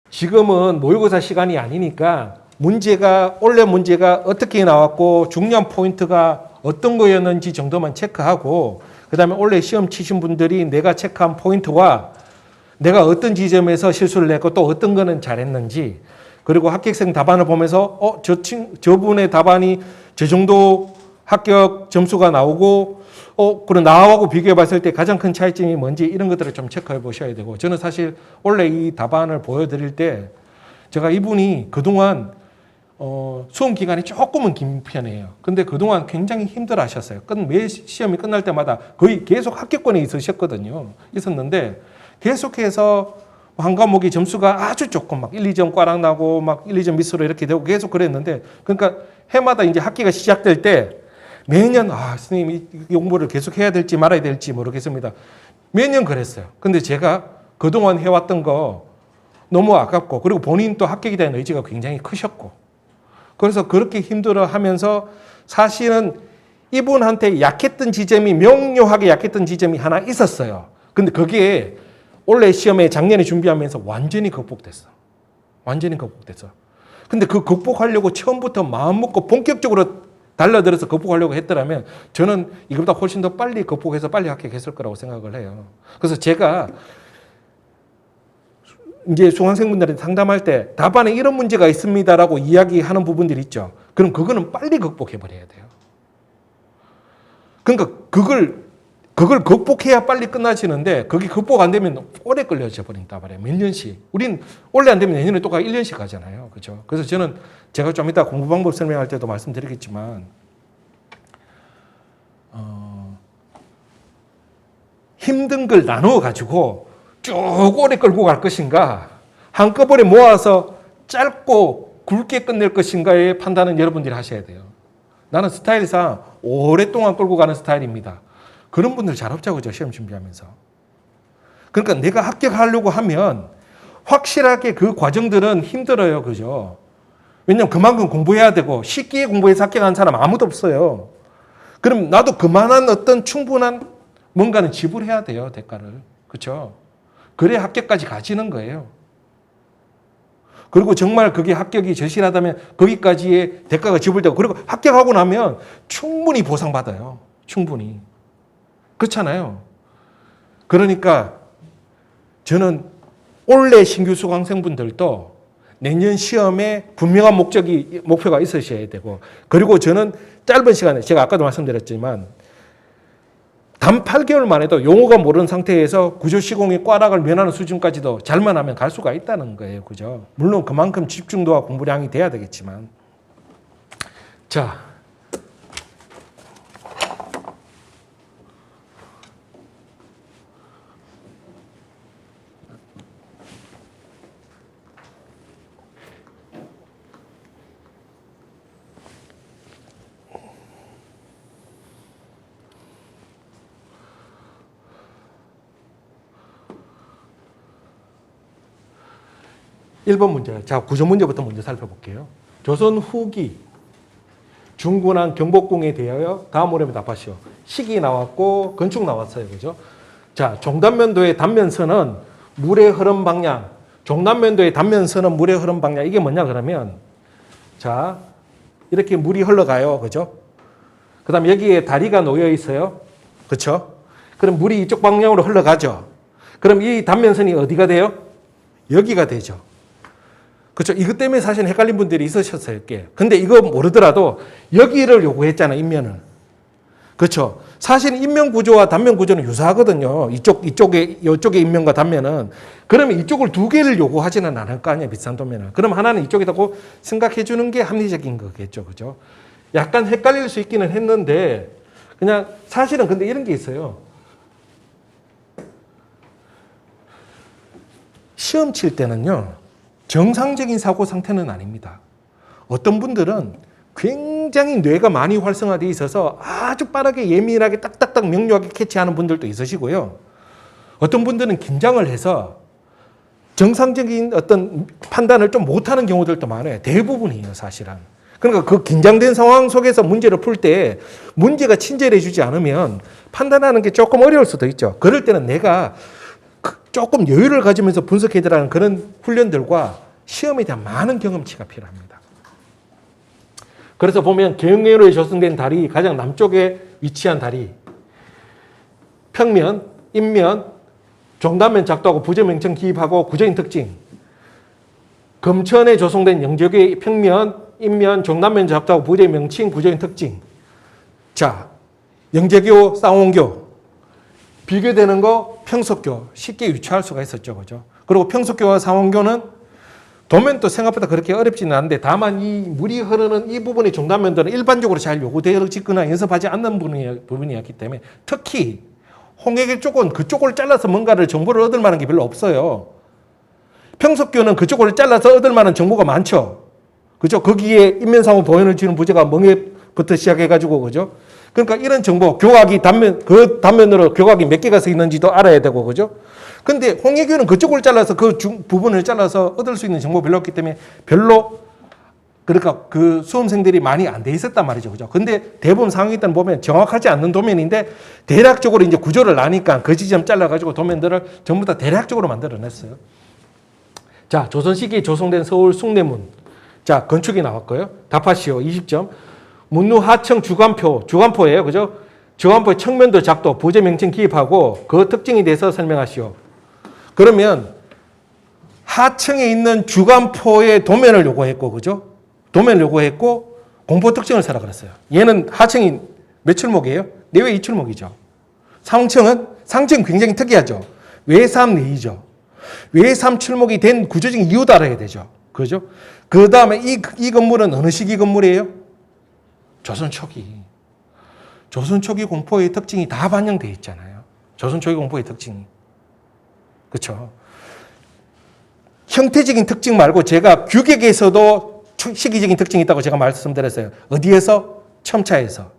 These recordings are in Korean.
지금은 모의고사 시간이 아니니까 원래 문제가 어떻게 나왔고 중요한 포인트가 어떤 거였는지 정도만 체크하고 그다음에 원래 시험 치신 분들이 내가 체크한 포인트와 내가 어떤 지점에서 실수를 했고 또 어떤 거는 잘했는지 그리고 합격생 답안을 보면서 저분의 답안이 저 정도 합격 점수가 나오고 그럼 나하고 비교해 봤을 때 가장 큰 차이점이 뭔지 이런 것들을 좀 체크해 보셔야 되고 저는 사실 원래 이 답안을 보여드릴 때 제가 이분이 그동안 수험 기간이 조금은 긴 편이에요. 근데 그동안 굉장히 힘들어 하셨어요. 매 시험이 끝날 때마다 거의 계속 합격권에 있었는데 계속해서 한 과목이 점수가 아주 조금 막 1, 2점 꽈락 나고 막 1, 2점 미스로 이렇게 되고 계속 그랬는데 그러니까 해마다 이제 학기가 시작될 때 매년 선생님 이 공부를 계속 해야 될지 말아야 될지 모르겠습니다. 매년 그랬어요. 근데 제가 그동안 해왔던 거 너무 아깝고 그리고 본인 또 합격에 대한 의지가 굉장히 크셨고 그래서 그렇게 힘들어 하면서 사실은 이분한테 약했던 지점이 명료하게 약했던 지점이 하나 있었어요. 근데 그게 올해 시험에 작년에 준비하면서 완전히 극복됐어. 완전히 극복됐어. 근데 그 극복하려고 처음부터 마음 먹고 본격적으로 달라들어서 극복하려고 했더라면 저는 이거보다 훨씬 더 빨리 극복해서 빨리 합격했을 거라고 생각을 해요. 그래서 제가 이제 수강생분들한테 상담할 때 답안에 이런 문제가 있습니다라고 이야기하는 부분들이 있죠. 그럼 그거는 빨리 극복해버려야 돼요. 그러니까 그걸 극복해야 빨리 끝나지는데 그게 극복 안 되면 오래 걸려져 버린단 말이에요. 몇 년씩. 우린 원래 안 되면 내년에 또 1년씩 가잖아요. 그렇죠? 그래서 저는 제가 좀 이따 공부 방법 설명할 때도 말씀드리겠지만 힘든 걸 나누어 가지고 쭉 오래 끌고 갈 것인가 한꺼번에 모아서 짧고 굵게 끝낼 것인가의 판단은 여러분들이 하셔야 돼요. 나는 스타일상 오랫동안 끌고 가는 스타일입니다. 그런 분들 잘 없죠, 그죠? 시험 준비하면서. 그러니까 내가 합격하려고 하면 확실하게 그 과정들은 힘들어요, 그죠? 왜냐면 그만큼 공부해야 되고 쉽게 공부해서 합격한 사람 아무도 없어요. 그럼 나도 그만한 어떤 충분한 뭔가는 지불해야 돼요, 대가를. 그렇죠? 그래 합격까지 가지는 거예요. 그리고 정말 그게 합격이 절실하다면 거기까지의 대가가 지불되고 그리고 합격하고 나면 충분히 보상받아요. 충분히. 그렇잖아요. 그러니까 저는 올해 신규 수강생분들도 내년 시험에 분명한 목표가 있으셔야 되고 그리고 저는 짧은 시간에 제가 아까도 말씀드렸지만 단 8개월만 해도 용어가 모르는 상태에서 구조 시공의 꽈락을 면하는 수준까지도 잘만 하면 갈 수가 있다는 거예요. 그죠? 물론 그만큼 집중도와 공부량이 돼야 되겠지만. 자. 1번 문제. 자, 구조 문제부터 먼저 살펴볼게요. 조선 후기 중군한 경복궁에 대하여 다음 어려움에 답하시오. 식이 나왔고 건축 나왔어요. 그죠? 자, 종단면도의 단면선은 물의 흐름 방향. 종단면도의 단면선은 물의 흐름 방향. 이게 뭐냐 그러면 자, 이렇게 물이 흘러가요. 그죠? 그다음에 여기에 다리가 놓여 있어요. 그렇죠? 그럼 물이 이쪽 방향으로 흘러가죠. 그럼 이 단면선이 어디가 돼요? 여기가 되죠. 그렇죠. 이것 때문에 사실 헷갈린 분들이 있으셨어요. 근데 이거 모르더라도 여기를 요구했잖아요. 인면을. 그렇죠. 사실 인면 구조와 단면 구조는 유사하거든요. 이쪽의 인면과 단면은. 그러면 이쪽을 두 개를 요구하지는 않을 거 아니에요. 비싼 도면은. 그럼 하나는 이쪽이라고 생각해 주는 게 합리적인 거겠죠. 그죠? 약간 헷갈릴 수 있기는 했는데 그냥 사실은 근데 이런 게 있어요. 시험 칠 때는요. 정상적인 사고 상태는 아닙니다. 어떤 분들은 굉장히 뇌가 많이 활성화되어 있어서 아주 빠르게 예민하게 딱딱딱 명료하게 캐치하는 분들도 있으시고요. 어떤 분들은 긴장을 해서 정상적인 어떤 판단을 좀 못하는 경우들도 많아요. 대부분이에요, 사실은. 그러니까 그 긴장된 상황 속에서 문제를 풀 때 문제가 친절해 주지 않으면 판단하는 게 조금 어려울 수도 있죠. 그럴 때는 내가 조금 여유를 가지면서 분석해야 되라는 그런 훈련들과 시험에 대한 많은 경험치가 필요합니다. 그래서 보면 경회로에 조성된 달이 가장 남쪽에 위치한 달이 평면, 인면, 종단면 작도하고 부재명칭 기입하고 구조인 특징. 금천에 조성된 영적의 평면, 인면, 종단면 작도하고 부재명칭, 구조인 특징. 자, 영재교, 쌍원교. 비교되는 거 평속교. 쉽게 유추할 수가 있었죠. 그죠? 그리고 평속교와 쌍원교는 도면도 생각보다 그렇게 어렵지는 않은데 다만 이 물이 흐르는 이 부분의 종단면들은 일반적으로 잘 요구되어지거나 연습하지 않는 부분이었기 때문에 특히 홍해계 쪽은 그쪽을 잘라서 뭔가를 정보를 얻을 만한 게 별로 없어요. 평속교는 그쪽을 잘라서 얻을 만한 정보가 많죠. 그죠? 거기에 인면상으로 도연을 지는 부재가 멍에부터 시작해가지고, 그죠? 그러니까 이런 정보, 교각이 그 단면으로 교각이 몇 개가 서 있는지도 알아야 되고, 그죠? 근데 홍해교는 그쪽을 잘라서 그 부분을 잘라서 얻을 수 있는 정보가 별로 없기 때문에 별로 그러니까 그 수험생들이 많이 안 돼 있었단 말이죠. 그죠? 근데 대부분 상황이 일단 보면 정확하지 않는 도면인데 대략적으로 이제 구조를 아니까 그 지점 잘라가지고 도면들을 전부 다 대략적으로 만들어냈어요. 자, 조선시기에 조성된 서울 숭례문. 자, 건축이 나왔고요. 답하시오. 20점. 문루 하청 주간포예요. 그죠? 주간포의 측면도 작도, 부재 명칭 기입하고 그 특징에 대해서 설명하시오. 그러면 하청에 있는 주간포의 도면을 요구했고, 그죠? 도면을 요구했고 공포 특징을 써라 그랬어요. 얘는 하청이 몇 출목이에요? 내외 2출목이죠. 상층은 굉장히 특이하죠. 외삼 내이죠. 외삼 출목이 된 구조적인 이유도 알아야 되죠. 그죠? 그 다음에 이 건물은 어느 시기 건물이에요? 조선 초기. 조선 초기 공포의 특징이 다 반영되어 있잖아요. 조선 초기 공포의 특징이. 그렇죠? 형태적인 특징 말고 제가 규격에서도 시기적인 특징이 있다고 제가 말씀드렸어요. 어디에서? 첨차에서.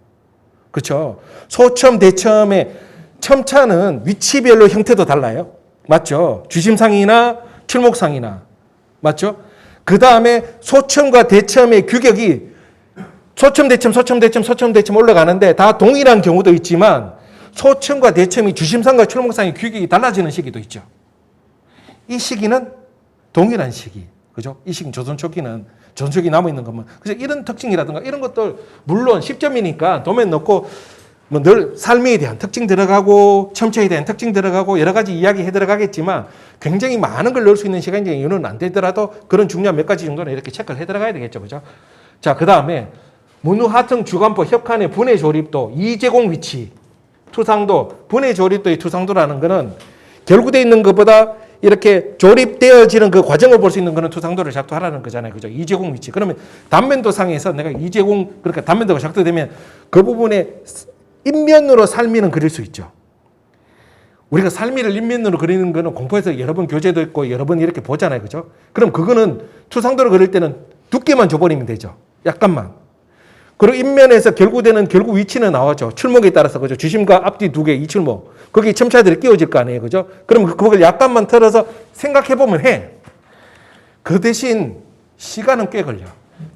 그렇죠? 소첨, 대첨의 첨차는 위치별로 형태도 달라요. 맞죠? 주심상이나 칠목상이나. 맞죠? 그 다음에 소첨과 대첨의 규격이 소첨, 대첨 올라가는데 다 동일한 경우도 있지만 소첨과 대첨이 주심상과 칠목상의 규격이 달라지는 시기도 있죠. 이 시기는 동일한 시기. 그죠? 이 시기 조선 초기는 조선 초기 남아있는 것만. 그래서 이런 특징이라든가 이런 것들 물론 10점이니까 도면 넣고 뭐 늘 삶에 대한 특징 들어가고 첨차에 대한 특징 들어가고 여러 가지 이야기 해 들어가겠지만 굉장히 많은 걸 넣을 수 있는 시간적인 이유는 안 되더라도 그런 중요한 몇 가지 정도는 이렇게 체크를 해 들어가야 되겠죠. 그죠? 자, 그 다음에 문우 하청 주간포 협칸의 분해 조립도 이제공 위치 투상도 분해 조립도의 투상도라는 거는 결구되어 있는 것보다 이렇게 조립되어지는 그 과정을 볼 수 있는 거는 투상도를 작도하라는 거잖아요. 그죠? 이제공 위치. 그러면 단면도 상에서 내가 이제공, 그러니까 단면도가 작도되면 그 부분에 인면으로 살미는 그릴 수 있죠. 우리가 살미를 인면으로 그리는 거는 공포에서 여러 번 교재도 있고 여러 번 이렇게 보잖아요. 그죠? 그럼 그거는 투상도를 그릴 때는 두께만 줘버리면 되죠. 약간만. 그리고 인면에서 결구되는 결구 위치는 나왔죠. 출목에 따라서. 그죠? 주심과 앞뒤 두 개, 이 출목. 거기 첨차들이 끼워질 거 아니에요. 그죠? 그럼 그걸 약간만 털어서 생각해보면 해. 그 대신 시간은 꽤 걸려.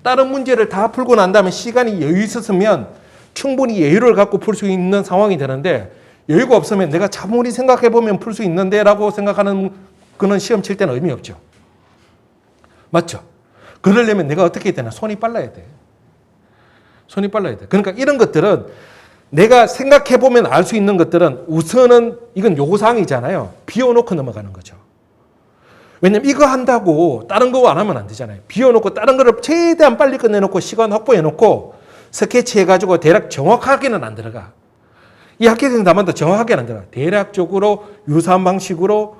다른 문제를 다 풀고 난 다음에 시간이 여유 있었으면 충분히 여유를 갖고 풀 수 있는 상황이 되는데 여유가 없으면 내가 차분히 생각해보면 풀 수 있는데 라고 생각하는 그는 시험 칠 때는 의미 없죠. 맞죠? 그러려면 내가 어떻게 해야 되나? 손이 빨라야 돼. 손이 빨라야 돼. 그러니까 이런 것들은 내가 생각해보면 알 수 있는 것들은 우선은 이건 요구사항이잖아요. 비워놓고 넘어가는 거죠. 왜냐면 이거 한다고 다른 거 안 하면 안 되잖아요. 비워놓고 다른 거를 최대한 빨리 끝내놓고 시간 확보해놓고 스케치 해가지고 대략 정확하게는 안 들어가. 이 학교생 답안도 정확하게는 안 들어가. 대략적으로 유사한 방식으로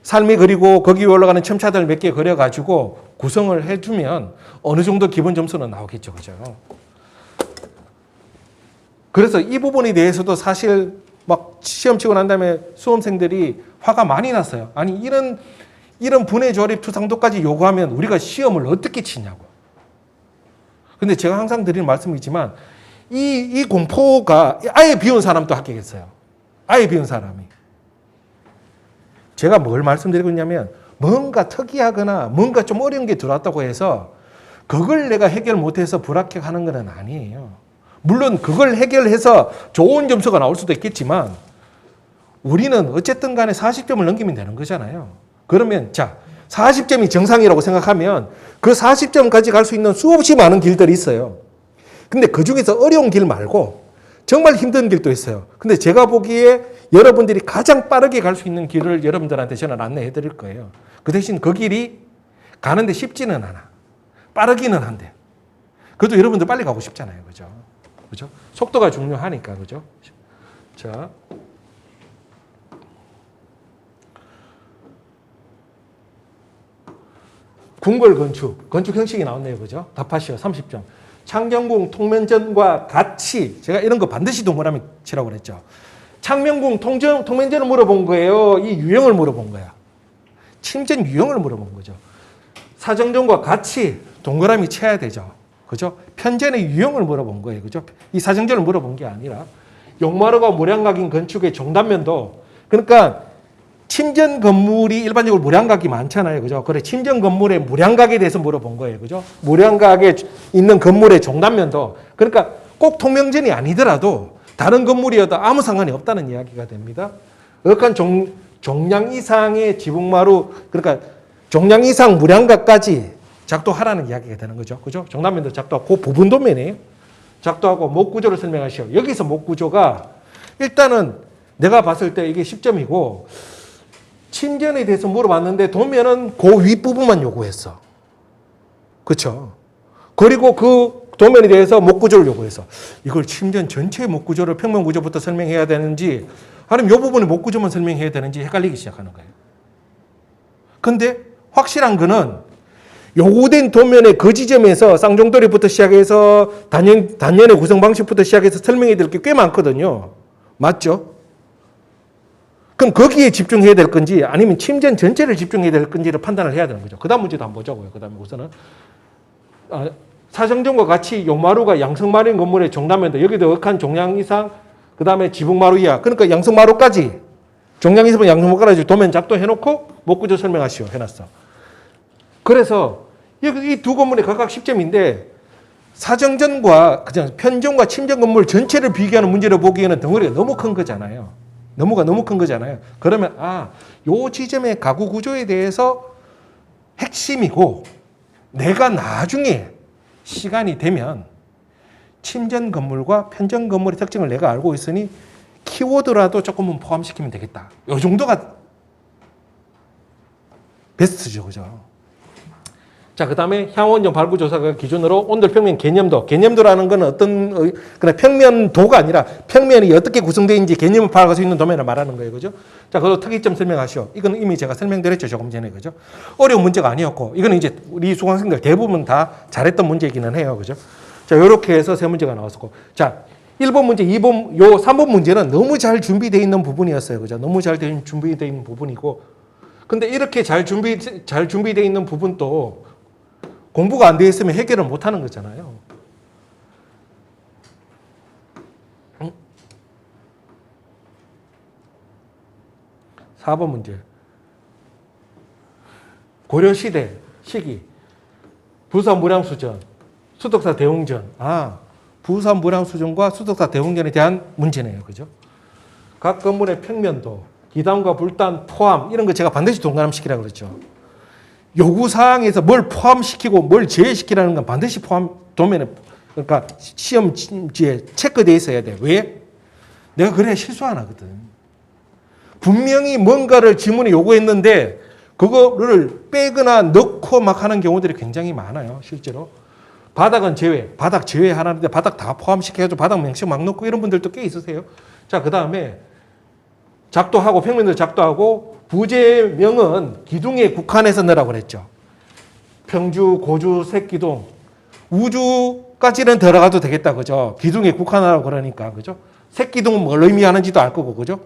삶이 그리고 거기 올라가는 첨차들 몇 개 그려가지고 구성을 해주면 어느 정도 기본 점수는 나오겠죠. 그죠? 그래서 이 부분에 대해서도 사실 막 시험 치고 난 다음에 수험생들이 화가 많이 났어요. 아니 이런 분해 조립 투상도까지 요구하면 우리가 시험을 어떻게 치냐고. 근데 제가 항상 드리는 말씀이지만 이 공포가 아예 비운 사람도 합격했어요. 아예 비운 사람이. 제가 뭘 말씀드리고 있냐면 뭔가 특이하거나 뭔가 좀 어려운 게 들어왔다고 해서 그걸 내가 해결 못해서 불합격하는 건 아니에요. 물론 그걸 해결해서 좋은 점수가 나올 수도 있겠지만 우리는 어쨌든 간에 40점을 넘기면 되는 거잖아요. 그러면 자, 40점이 정상이라고 생각하면 그 40점까지 갈 수 있는 수없이 많은 길들이 있어요. 근데 그 중에서 어려운 길 말고 정말 힘든 길도 있어요. 근데 제가 보기에 여러분들이 가장 빠르게 갈 수 있는 길을 여러분들한테 저는 안내해 드릴 거예요. 그 대신 그 길이 가는데 쉽지는 않아. 빠르기는 한데. 그래도 여러분들 빨리 가고 싶잖아요. 그죠? 그죠? 속도가 중요하니까. 그죠? 자. 궁궐 건축 형식이 나왔네요. 그죠? 답하시오. 30점. 창경궁 통면전과 같이, 제가 이런 거 반드시 동그라미 치라고 그랬죠. 창명궁 통면전을 물어본 거예요. 이 유형을 물어본 거야. 침전 유형을 물어본 거죠. 사정전과 같이 동그라미 쳐야 되죠. 그죠? 편전의 유형을 물어본 거예요. 그죠? 이 사정전을 물어본 게 아니라 용마루가 무량각인 건축의 종단면도, 그러니까 침전 건물이 일반적으로 무량각이 많잖아요. 그죠? 그래, 침전 건물의 무량각에 대해서 물어본 거예요. 그죠? 무량각에 있는 건물의 종단면도, 그러니까 꼭 통명전이 아니더라도 다른 건물이어도 아무 상관이 없다는 이야기가 됩니다. 어간 종량 이상의 지붕마루, 그러니까 종량 이상 무량각까지 작도하라는 이야기가 되는 거죠. 그죠? 종단면도 작도하고, 그 부분 도면이에요. 작도하고 목구조를 설명하시오. 여기서 목구조가 일단은 내가 봤을 때 이게 10점이고, 침전에 대해서 물어봤는데 도면은 그 윗부분만 요구했어. 그렇죠? 그리고 그 도면에 대해서 목구조를 요구했어. 이걸 침전 전체의 목구조를 평면구조부터 설명해야 되는지 아니면 이 부분의 목구조만 설명해야 되는지 헷갈리기 시작하는 거예요. 근데 확실한 거는 요구된 도면의 그 지점에서 쌍종도리부터 시작해서 단연의 구성 방식부터 시작해서 설명해야 될 게 꽤 많거든요. 맞죠? 그럼 거기에 집중해야 될 건지 아니면 침전 전체를 집중해야 될 건지를 판단을 해야 되는 거죠. 그 다음 문제도 한번 보자고요. 그 다음에 우선은 사정전과 같이 용마루가 양성마루인 건물의 종단면도, 여기도 억한 종량 이상, 그 다음에 지붕마루 이하, 그러니까 양성마루까지 종량 이상 양성마루까지 도면 작도해놓고 목구조 설명하시오 해놨어. 그래서 이 두 건물이 각각 10점인데 사정전과 그냥 편전과 침전 건물 전체를 비교하는 문제를 보기에는 덩어리가 너무 큰 거잖아요. 너무 큰 거잖아요. 그러면 요 지점의 가구 구조에 대해서 핵심이고, 내가 나중에 시간이 되면 침전 건물과 편전 건물의 특징을 내가 알고 있으니 키워드라도 조금은 포함시키면 되겠다. 요 정도가 베스트죠. 그죠? 자, 그 다음에 향원전 발구조사가 기준으로 온돌평면 개념도라는 건 어떤, 그냥 평면도가 아니라 평면이 어떻게 구성되어 있는지 개념을 파악할 수 있는 도면을 말하는 거예요. 그죠? 자, 그거 특이점 설명하시오. 이건 이미 제가 설명드렸죠. 조금 전에. 그죠? 어려운 문제가 아니었고, 이거는 이제 우리 수강생들 대부분 다 잘했던 문제이기는 해요. 그죠? 자, 요렇게 해서 세 문제가 나왔었고. 자, 1번 문제, 2번, 요 3번 문제는 너무 잘 준비되어 있는 부분이었어요. 그죠? 너무 잘 준비되어 있는 부분이고. 근데 이렇게 잘 준비되어 있는 부분도 공부가 안 되어 있으면 해결을 못 하는 거잖아요. 4번 문제. 고려시대 시기. 부산 무량수전, 수덕사 대웅전. 부산 무량수전과 수덕사 대웅전에 대한 문제네요. 그죠? 각 건물의 평면도, 기담과 불단, 포함, 이런 거 제가 반드시 동그라미시키라고 그랬죠. 요구사항에서 뭘 포함시키고 뭘 제외시키라는 건 반드시 도면에, 그러니까 시험지에 체크되어 있어야 돼. 왜? 내가 그래야 실수 안 하거든. 분명히 뭔가를 지문에 요구했는데 그거를 빼거나 넣고 막 하는 경우들이 굉장히 많아요. 실제로. 바닥은 제외, 바닥 제외하라는데 바닥 다 포함시켜가지고 바닥 명칭 막 넣고 이런 분들도 꽤 있으세요. 자, 그 다음에 작도하고 평면도 작도하고 부재명은 기둥에 국한해서 넣으라고 그랬죠. 평주, 고주, 색기둥, 우주까지는 들어가도 되겠다. 그죠? 기둥에 국한하라고 그러니까. 그죠? 색기둥은 뭘 의미하는지도 알 거고. 그죠?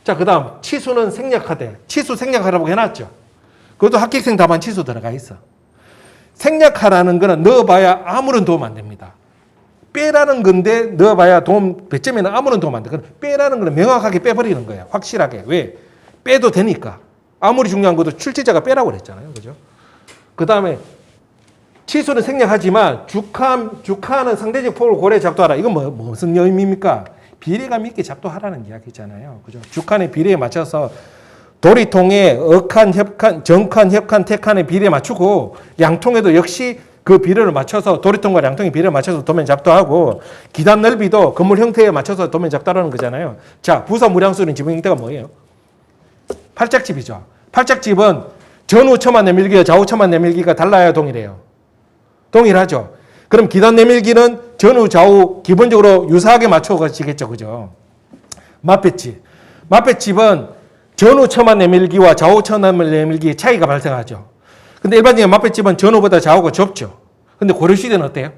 자, 그 다음 치수는 생략하되. 치수 생략하라고 해놨죠. 그것도 합격생 답안 치수 들어가 있어. 생략하라는 거는 넣어봐야 아무런 도움 안 됩니다. 빼라는 건데 넣어봐야 도움, 배점에는 아무런 도움 안 돼. 빼라는 거는 명확하게 빼버리는 거야. 확실하게. 왜? 빼도 되니까. 아무리 중요한 것도 출제자가 빼라고 그랬잖아요. 그죠? 그 다음에 치수는 생략하지만 주카는 상대적 폭을 고려해 작도하라. 이건 무슨 의미입니까? 비례감 있게 작동하라는 이야기잖아요. 그죠? 주칸의 비례에 맞춰서 도리통에 억칸, 협칸, 정칸, 협칸, 택칸의 비례에 맞추고 양통에도 역시 그 비례를 맞춰서 도리통과 양통의 비례를 맞춰서 도면 작도하고 기단 넓이도 건물 형태에 맞춰서 도면 작도하라는 거잖아요. 자, 부서 무량수는 지붕 형태가 뭐예요? 팔짝집이죠. 팔짝집은 전후 처만 내밀기와 좌우 처만 내밀기가 달라야 동일해요. 동일하죠. 그럼 기단 내밀기는 전후 좌우 기본적으로 유사하게 맞춰지겠죠. 그죠? 맞배집. 맞배집은 전후 처만 내밀기와 좌우 처만 내밀기의 차이가 발생하죠. 근데 일반적인 맞배집은 전후보다 좌우가 좁죠. 근데 고려시대는 어때요?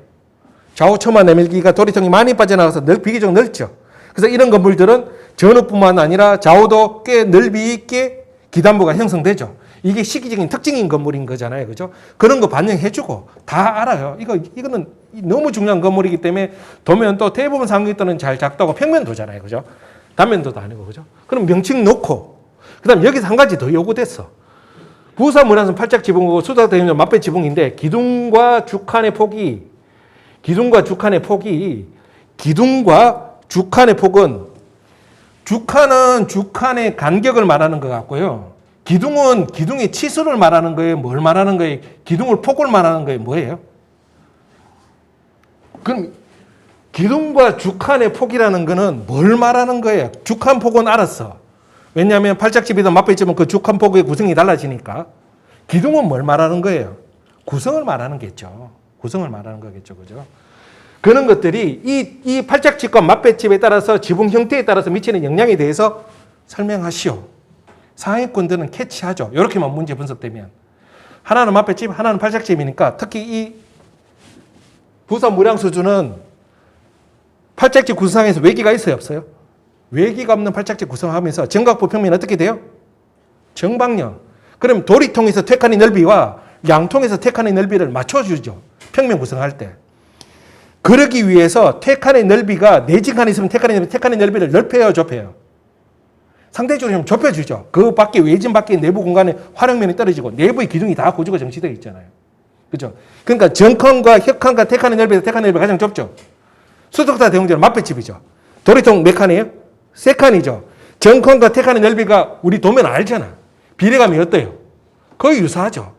좌우 처만 내밀기가 도리통이 많이 빠져나가서 비교적 넓죠. 그래서 이런 건물들은 전후뿐만 아니라 좌우도 꽤 넓이 있게 기단부가 형성되죠. 이게 시기적인 특징인 건물인 거잖아요. 그죠? 그런 거 반영해주고 다 알아요. 이거는 너무 중요한 건물이기 때문에 도면도 대부분 상위도는 잘 작도하고 평면도잖아요. 그죠? 단면도도 아니고. 그죠? 그럼 명칭 놓고 그 다음 여기서 한 가지 더 요구됐어. 부사 문화선 팔짝 지붕이고 수사 대형전 맞배 지붕인데 기둥과 주칸의 폭은 주칸은 주칸의 간격을 말하는 것 같고요. 기둥은 기둥의 치수를 말하는 거예요. 뭘 말하는 거예요? 기둥을 폭을 말하는 거예요. 뭐예요? 그럼 기둥과 주칸의 폭이라는 거는 뭘 말하는 거예요? 주칸 폭은 알았어. 왜냐하면 팔짝집이든 맞배집은 그 주칸 폭의 구성이 달라지니까. 기둥은 뭘 말하는 거예요? 구성을 말하는 거겠죠. 구성을 말하는 거겠죠. 그죠? 그런 것들이 이 팔짝집과 맞배집에 따라서 지붕 형태에 따라서 미치는 영향에 대해서 설명하시오. 상위권들은 캐치하죠. 이렇게만 문제 분석되면. 하나는 맞배집, 하나는 팔짝집이니까 특히 이 부서 무량 수준은 팔짝집 구성상에서 외기가 있어요, 없어요? 외기가 없는 팔짝집 구성하면서 정각부 평면이 어떻게 돼요? 정방형. 그럼 도리통에서 퇴칸의 넓이와 양통에서 퇴칸의 넓이를 맞춰주죠. 평면 구성할 때. 그러기 위해서 퇴칸의 넓이가 내진칸이 있으면 퇴칸의 넓이를 넓혀요, 좁혀요? 상대적으로 좀 좁혀주죠. 그 밖에 외진 밖에 내부 공간에 활용면이 떨어지고 내부의 기둥이 다 고주가 정치되어 있잖아요. 그죠? 그러니까 정칸과 협칸과 퇴칸의 넓이가 가장 좁죠. 수석사 대형제는 맞배집이죠. 도리통 몇 칸이에요? 세 칸이죠. 정칸과 퇴칸의 넓이가 우리 도면 알잖아. 비례감이 어때요? 거의 유사하죠.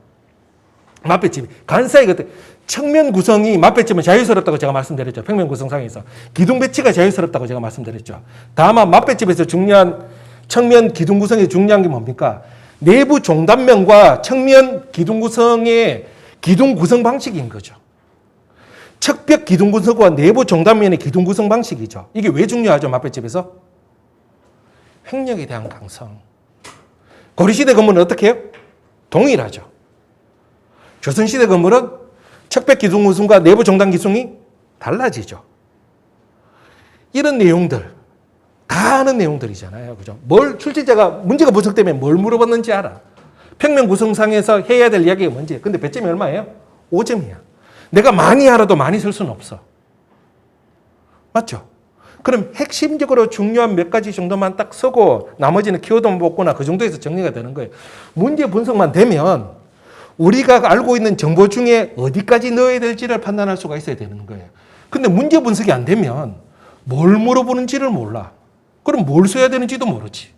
맞배집이. 간사이가 어때요? 측면 구성이 맞배집은 자유스럽다고 제가 말씀드렸죠. 평면 구성상에서. 기둥 배치가 자유스럽다고 제가 말씀드렸죠. 다만 맞배집에서 중요한 측면 기둥 구성이 중요한 게 뭡니까? 내부 종단면과 측면 기둥 구성의 기둥 구성 방식인 거죠. 측벽 기둥 구성과 내부 종단면의 기둥 구성 방식이죠. 이게 왜 중요하죠? 맞배집에서? 횡력에 대한 강성. 고려시대 건물은 어떻게 해요? 동일하죠. 조선시대 건물은 측벽 기둥 구성과 내부 종단 기둥이 달라지죠. 이런 내용들 다 아는 내용들이잖아요. 그죠? 출제자가 문제가 분석되면 뭘 물어봤는지 알아. 평면 구성상에서 해야 될 이야기가 뭔지. 근데 배점이 얼마예요? 5점이야. 내가 많이 알아도 많이 쓸 수는 없어. 맞죠? 그럼 핵심적으로 중요한 몇 가지 정도만 딱 쓰고 나머지는 키워드만 뽑거나 그 정도에서 정리가 되는 거예요. 문제 분석만 되면 우리가 알고 있는 정보 중에 어디까지 넣어야 될지를 판단할 수가 있어야 되는 거예요. 근데 문제 분석이 안 되면 뭘 물어보는지를 몰라. 그럼 뭘 써야 되는지도 모르지.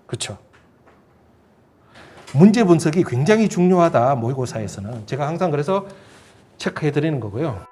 그렇죠? 문제 분석이 굉장히 중요하다. 모의고사에서는. 제가 항상 그래서 체크해 드리는 거고요.